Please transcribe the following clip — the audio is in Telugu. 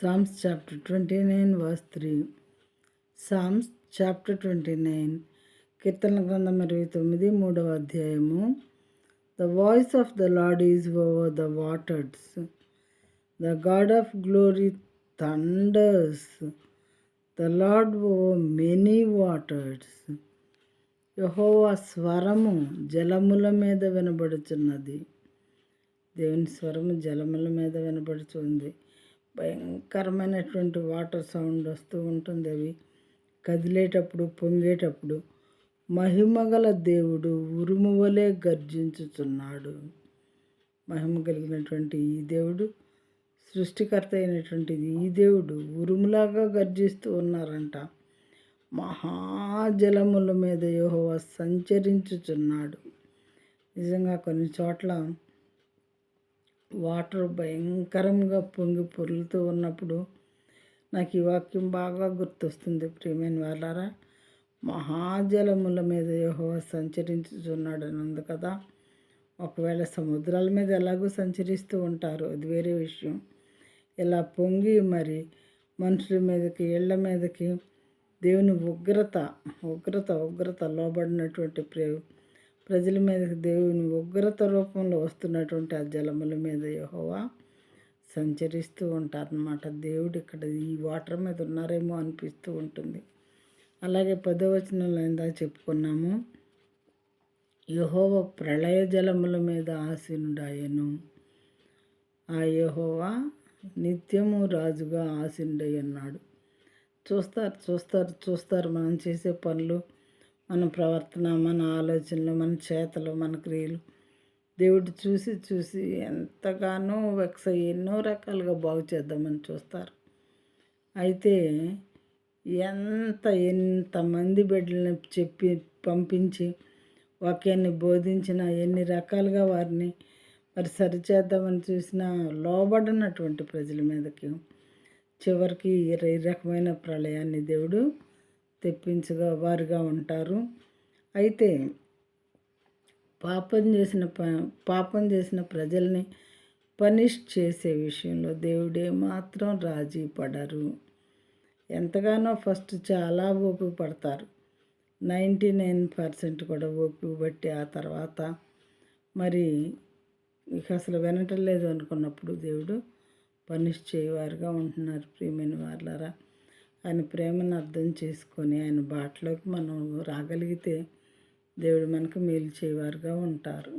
Psalms chapter 29 verse 3. Psalms chapter 29 కీర్తన గ్రంథం 29 3వ అధ్యాయము. The voice of the Lord is over the waters. The God of glory thunders. The Lord over many waters. యెహోవా స్వరము జలముల మీద వినబడుచున్నది. దేవుని స్వరము జలముల మీద వినబడుతుంది. భయంకరమైనటువంటి వాటర్ సౌండ్ వస్తూ ఉంటుంది. అవి కదిలేటప్పుడు, పొంగేటప్పుడు మహిమగల దేవుడు ఉరుము వలె గర్జించుచున్నాడు. మహిమ కలిగినటువంటి ఈ దేవుడు, సృష్టికర్త అయినటువంటిది ఈ దేవుడు ఉరుములాగా గర్జిస్తూ ఉన్నారంట. మహాజలముల మీద యెహోవా సంచరించుచున్నాడు. నిజంగా కొన్ని చోట్ల వాటర్ భయంకరంగా పొంగి పొర్లుతూ ఉన్నప్పుడు నాకు ఈ వాక్యం బాగా గుర్తొస్తుంది. ప్రియమైన వాళ్ళారా, మహాజలముల మీద యెహోవా సంచరించుచున్నాడు అని ఉంది కదా. ఒకవేళ సముద్రాల మీద ఎలాగో సంచరిస్తూ ఉంటారు, అది వేరే విషయం. ఇలా పొంగి మరి మనుషుల మీదకి, ఇళ్ల మీదకి దేవుని ఉగ్రత లోబడినటువంటి ప్రజల మీదకి దేవుని ఉగ్రత రూపంలో వస్తున్నటువంటి ఆ జలముల మీద యెహోవా సంచరిస్తూ ఉంటారనమాట. దేవుడు ఇక్కడ ఈ వాటర్ మీద ఉన్నారేమో అనిపిస్తూ ఉంటుంది. అలాగే 10వ వచనంలో ఇందాక చెప్పుకున్నాము, యెహోవా ప్రళయ జలముల మీద ఆసీనుడాయెను. ఆ యెహోవా నిత్యము రాజుగా ఆసీనుడై ఉన్నాడు. చూస్తారు మనం చేసే పనులు, మన ప్రవర్తన, మన ఆలోచనలు, మన చేతలు, మన క్రియలు దేవుడు చూసి ఎంతగానో ఎన్నో రకాలుగా బాగు చేద్దామని చూస్తారు. అయితే ఎంతమంది బిడ్డలని పంపించి వాక్యాన్ని బోధించిన, ఎన్ని రకాలుగా వారిని మరి సరిచేద్దామని చూసినా లోబడినటువంటి ప్రజల మీదకి చివరికి ఈ రకమైన ప్రళయాన్ని దేవుడు తెప్పించగా వారుగా ఉంటారు. అయితే పాపం చేసిన ప్రజల్ని పనిష్ చేసే విషయంలో దేవుడే మాత్రం రాజీ పడరు. ఎంతగానో ఫస్ట్ చాలా ఓపిక పడతారు, 99% కూడా ఓపిక బట్టి ఆ తర్వాత మరి ఇక అసలు వినటం లేదు అనుకున్నప్పుడు దేవుడు పనిష్ చేయవారుగా ఉంటున్నారు. ప్రియమైన వాళ్ళారా, ఆయన ప్రేమను అర్థం చేసుకొని ఆయన బాటలోకి మనం రాగలిగితే దేవుడు మనకు మేలు చేయవారుగా ఉంటారు.